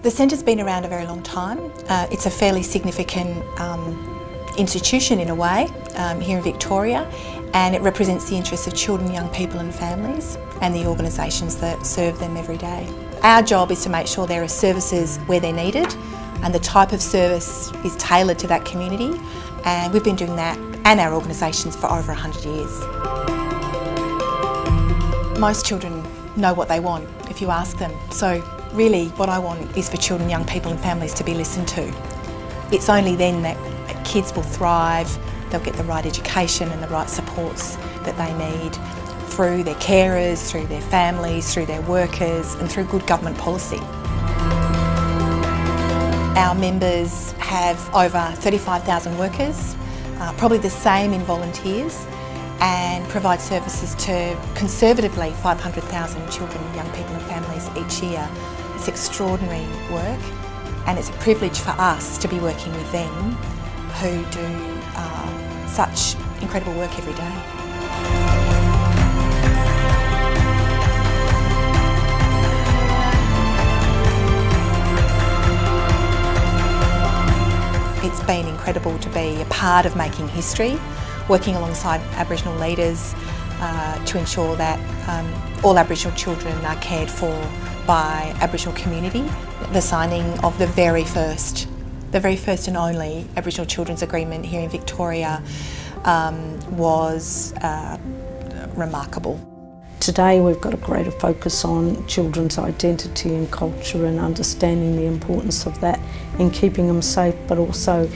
The centre's been around a very long time. It's a fairly significant institution in a way here in Victoria, and it represents the interests of children, young people and families and the organisations that serve them every day. Our job is to make sure there are services where they're needed and the type of service is tailored to that community, and we've been doing that and our organisations for over 100 years. Most children know what they want if you ask them, so really what I want is for children, young people and families to be listened to. It's only then that kids will thrive, they'll get the right education and the right supports that they need through their carers, through their families, through their workers and through good government policy. Our members have over 35,000 workers, probably the same in volunteers, and provide services to conservatively 500,000 children, young people and families each year. It's extraordinary work, and it's a privilege for us to be working with them who do such incredible work every day. It's been incredible to be a part of making history, working alongside Aboriginal leaders to ensure that all Aboriginal children are cared for by Aboriginal community. The signing of the very first and only Aboriginal Children's Agreement here in Victoria was remarkable. Today we've got a greater focus on children's identity and culture and understanding the importance of that in keeping them safe, but also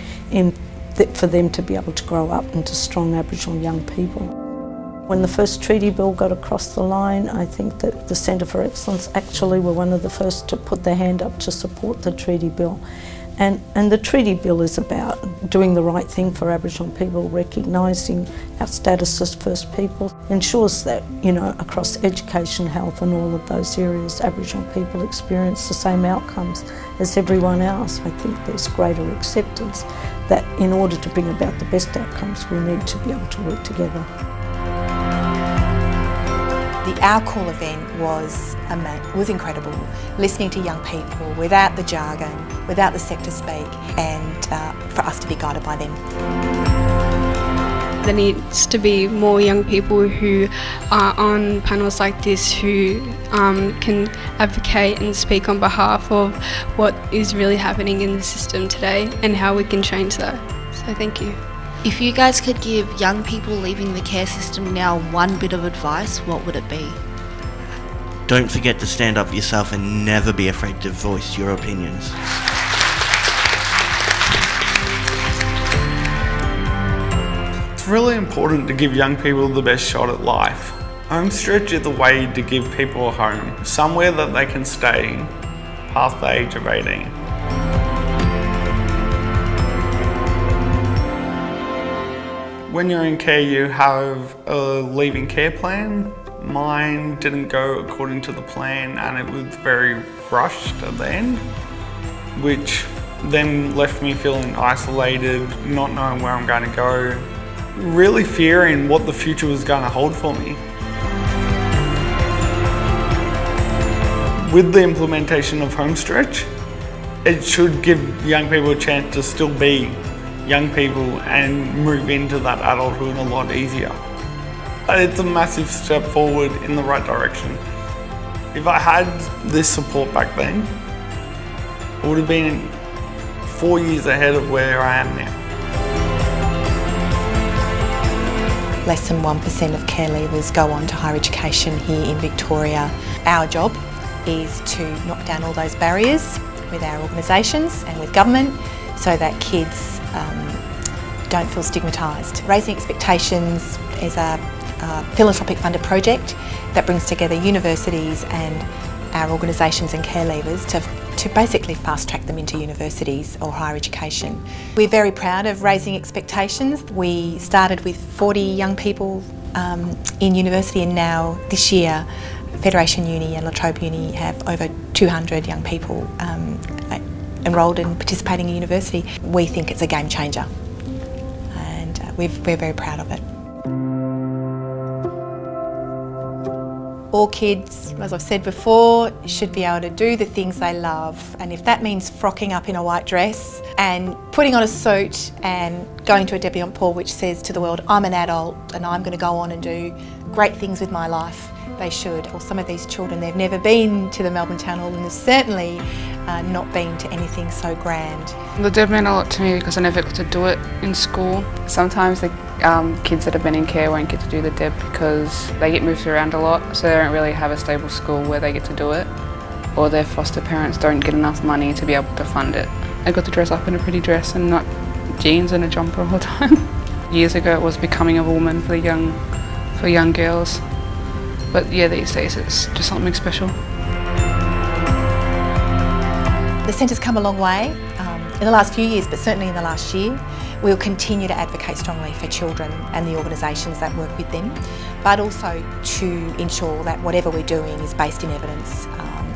for them to be able to grow up into strong Aboriginal young people. When the first treaty bill got across the line, I think that the Centre for Excellence actually were one of the first to put their hand up to support the treaty bill. And the treaty bill is about doing the right thing for Aboriginal people, recognising our status as First People, ensures that, across education, health and all of those areas, Aboriginal people experience the same outcomes as everyone else. I think there's greater acceptance that in order to bring about the best outcomes, we need to be able to work together. The Our Call event was incredible, listening to young people without the jargon, without the sector speak, and for us to be guided by them. There needs to be more young people who are on panels like this who can advocate and speak on behalf of what is really happening in the system today and how we can change that. So thank you. If you guys could give young people leaving the care system now one bit of advice, what would it be? Don't forget to stand up for yourself and never be afraid to voice your opinions. It's really important to give young people the best shot at life. Homestretch is the way to give people a home, somewhere that they can stay past the age of 18. When you're in care, you have a leaving care plan. Mine didn't go according to the plan and it was very rushed at the end, which then left me feeling isolated, not knowing where I'm going to go, really fearing what the future was going to hold for me. With the implementation of Homestretch, it should give young people a chance to still be young people and move into that adulthood a lot easier. It's a massive step forward in the right direction. If I had this support back then, I would have been 4 years ahead of where I am now. Less than 1% of care leavers go on to higher education here in Victoria. Our job is to knock down all those barriers with our organisations and with government so that kids don't feel stigmatised. Raising Expectations is a philanthropic funded project that brings together universities and our organisations and care leavers to basically fast track them into universities or higher education. We're very proud of Raising Expectations. We started with 40 young people in university, and now this year Federation Uni and La Trobe Uni have over 200 young people enrolled and participating in university. We think it's a game changer and we're very proud of it. All kids, as I've said before, should be able to do the things they love, and if that means frocking up in a white dress and putting on a suit and going to a debutante ball which says to the world, I'm an adult and I'm going to go on and do great things with my life, they should. For some of these children, they've never been to the Melbourne Town Hall and have certainly not been to anything so grand. The deb meant a lot to me because I never got to do it in school. Sometimes the kids that have been in care won't get to do the deb because they get moved around a lot, so they don't really have a stable school where they get to do it, or their foster parents don't get enough money to be able to fund it. I got to dress up in a pretty dress and not jeans and a jumper all the time. Years ago it was becoming a woman for young girls, but yeah, these days it's just something special. The centre's come a long way in the last few years, but certainly in the last year. We'll continue to advocate strongly for children and the organisations that work with them, but also to ensure that whatever we're doing is based in evidence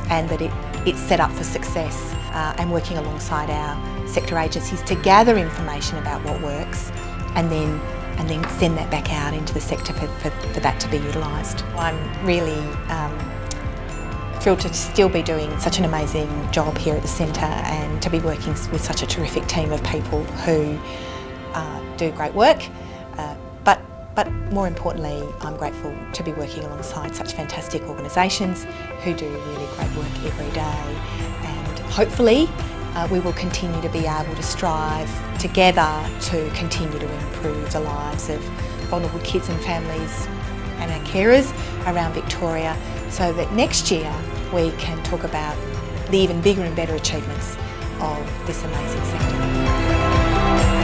and that it's set up for success, and working alongside our sector agencies to gather information about what works and then send that back out into the sector for that to be utilised. I'm really thrilled to still be doing such an amazing job here at the centre and to be working with such a terrific team of people who do great work, but more importantly, I'm grateful to be working alongside such fantastic organisations who do really great work every day, and hopefully we will continue to be able to strive together to continue to improve the lives of vulnerable kids and families and our carers around Victoria, so that next year we can talk about the even bigger and better achievements of this amazing sector.